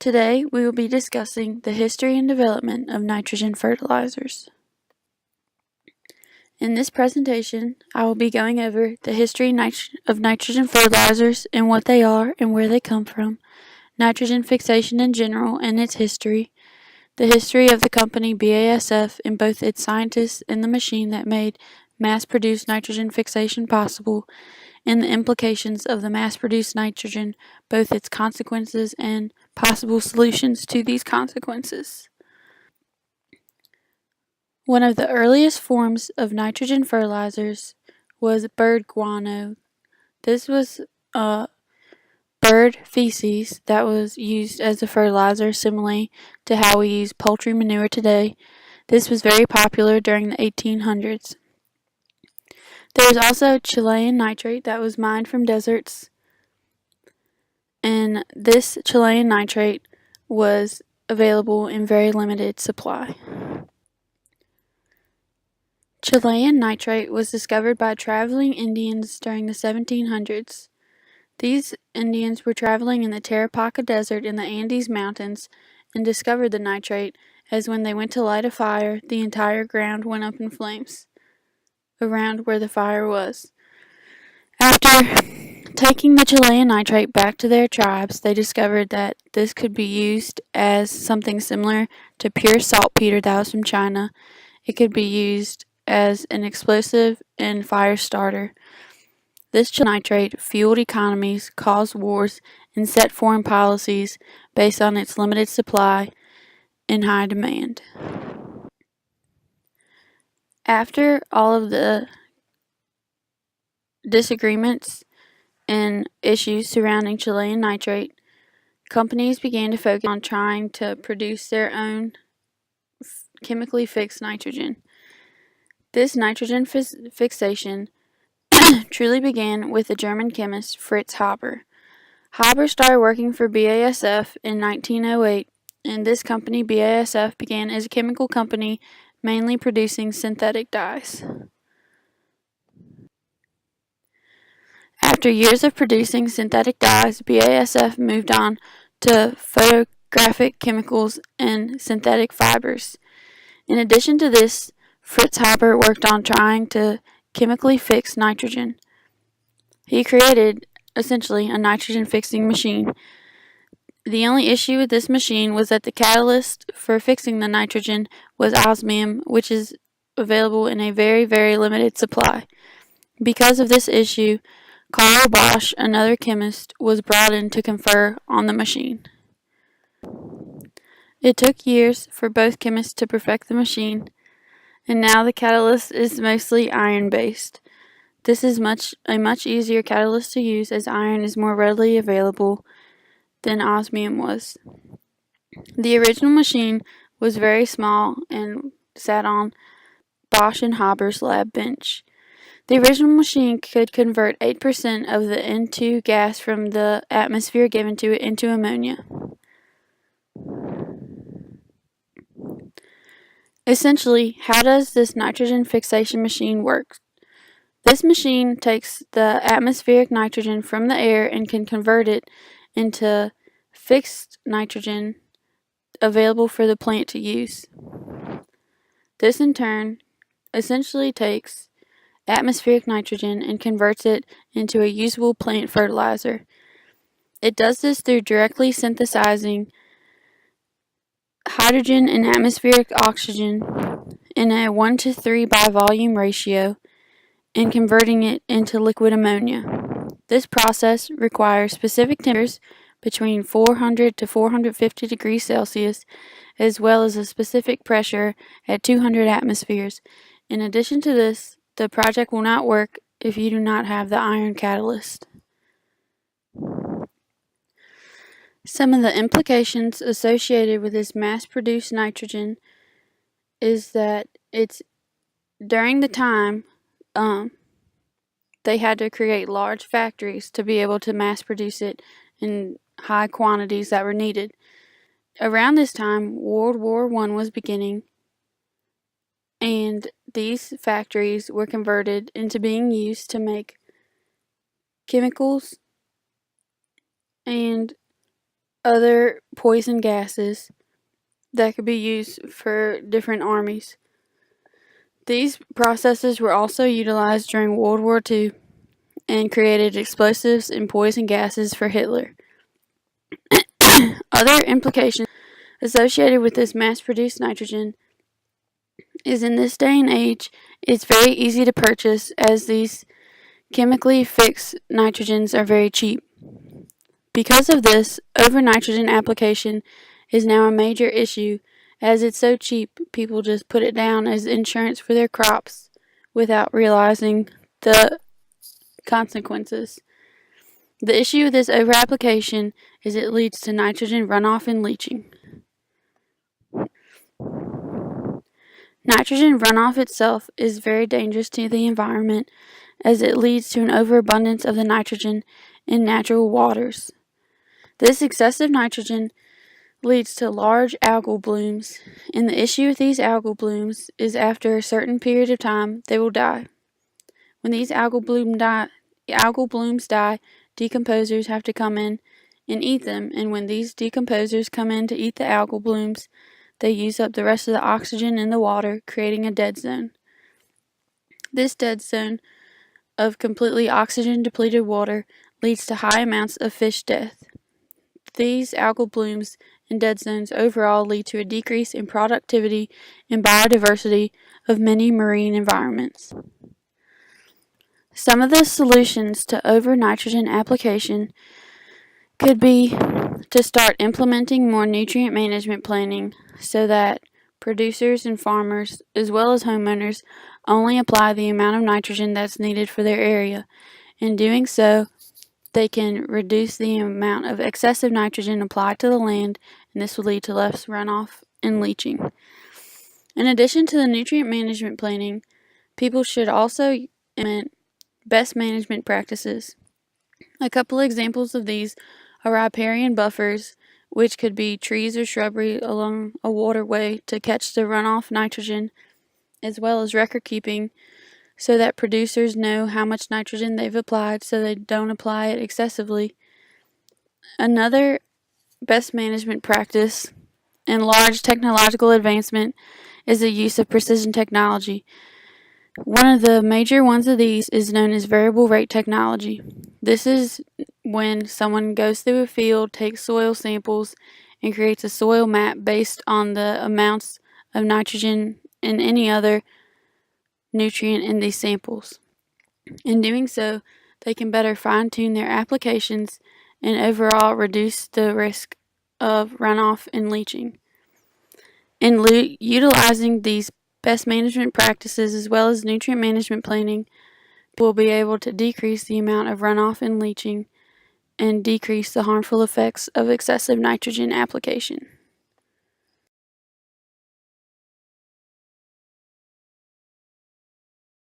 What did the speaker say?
Today we will be discussing the history and development of nitrogen fertilizers. In this presentation, I will be going over the history of nitrogen fertilizers and what they are and where they come from, nitrogen fixation in general and its history, the history of the company BASF and both its scientists and the machine that made mass-produced nitrogen fixation possible, and the implications of the mass-produced nitrogen, both its consequences and possible solutions to these consequences. One of the earliest forms of nitrogen fertilizers was bird guano. This was bird feces that was used as a fertilizer, similarly to how we use poultry manure today. This was very popular during the 1800s. There was also Chilean nitrate that was mined from deserts, and this Chilean nitrate was available in very limited supply. Chilean nitrate was discovered by traveling Indians during the 1700s. These Indians were traveling in the Tarapaca Desert in the Andes Mountains and discovered the nitrate, as when they went to light a fire, the entire ground went up in flames around where the fire was. After taking the Chilean nitrate back to their tribes, they discovered that this could be used as something similar to pure saltpeter that was from China. It could be used as an explosive and fire starter. This Chilean nitrate fueled economies, caused wars, and set foreign policies based on its limited supply and high demand. After all of the disagreements and issues surrounding Chilean nitrate, companies began to focus on trying to produce their own chemically fixed nitrogen. This nitrogen fixation truly began with the German chemist Fritz Haber. Haber started working for BASF in 1908, and this company, BASF, began as a chemical company mainly producing synthetic dyes. After years of producing synthetic dyes, BASF moved on to photographic chemicals and synthetic fibers. In addition to this, Fritz Haber worked on trying to chemically fix nitrogen. He created, essentially, a nitrogen fixing machine. The only issue with this machine was that the catalyst for fixing the nitrogen was osmium, which is available in a very, very limited supply. Because of this issue, Carl Bosch, another chemist, was brought in to confer on the machine. It took years for both chemists to perfect the machine, and now the catalyst is mostly iron-based. This is a much easier catalyst to use, as iron is more readily available than osmium was. The original machine was very small and sat on Bosch and Haber's lab bench. The original machine could convert 8% of the N2 gas from the atmosphere given to it into ammonia. Essentially, how does this nitrogen fixation machine work? This machine takes the atmospheric nitrogen from the air and can convert it into fixed nitrogen available for the plant to use. This in turn essentially takes atmospheric nitrogen and converts it into a usable plant fertilizer. It does this through directly synthesizing hydrogen and atmospheric oxygen in a 1:3 by volume ratio and converting it into liquid ammonia. This process requires specific temperatures between 400 to 450 degrees Celsius, as well as a specific pressure at 200 atmospheres. In addition to this, the project will not work if you do not have the iron catalyst. Some of the implications associated with this mass-produced nitrogen is that during the time they had to create large factories to be able to mass produce it in high quantities that were needed. Around this time, World War I was beginning, and these factories were converted into being used to make chemicals and other poison gases that could be used for different armies. These processes were also utilized during World War II and created explosives and poison gases for Hitler. Other implications associated with this mass-produced nitrogen is in this day and age, it's very easy to purchase as these chemically fixed nitrogens are very cheap. Because of this, over-nitrogen application is now a major issue. As it's so cheap, people just put it down as insurance for their crops without realizing the consequences. The issue with this over-application is it leads to nitrogen runoff and leaching. Nitrogen runoff itself is very dangerous to the environment as it leads to an overabundance of the nitrogen in natural waters. This excessive nitrogen leads to large algal blooms, and the issue with these algal blooms is after a certain period of time they will die. When these algal blooms die, decomposers have to come in and eat them, and when these decomposers come in to eat the algal blooms, they use up the rest of the oxygen in the water, creating a dead zone. This dead zone of completely oxygen-depleted water leads to high amounts of fish death. These algal blooms and dead zones overall lead to a decrease in productivity and biodiversity of many marine environments. Some of the solutions to over-nitrogen application could be to start implementing more nutrient management planning so that producers and farmers, as well as homeowners, only apply the amount of nitrogen that's needed for their area. In doing so, they can reduce the amount of excessive nitrogen applied to the land, and this will lead to less runoff and leaching. In addition to the nutrient management planning, people should also implement best management practices. A couple examples of these are riparian buffers, which could be trees or shrubbery along a waterway to catch the runoff nitrogen, as well as record keeping so that producers know how much nitrogen they've applied so they don't apply it excessively. Another best management practice and large technological advancement is the use of precision technology. One of the major ones of these is known as variable rate technology. This is when someone goes through a field, takes soil samples, and creates a soil map based on the amounts of nitrogen and any other nutrient in these samples. In doing so, they can better fine-tune their applications and overall reduce the risk of runoff and leaching. In utilizing these best management practices as well as nutrient management planning, we'll be able to decrease the amount of runoff and leaching and decrease the harmful effects of excessive nitrogen application.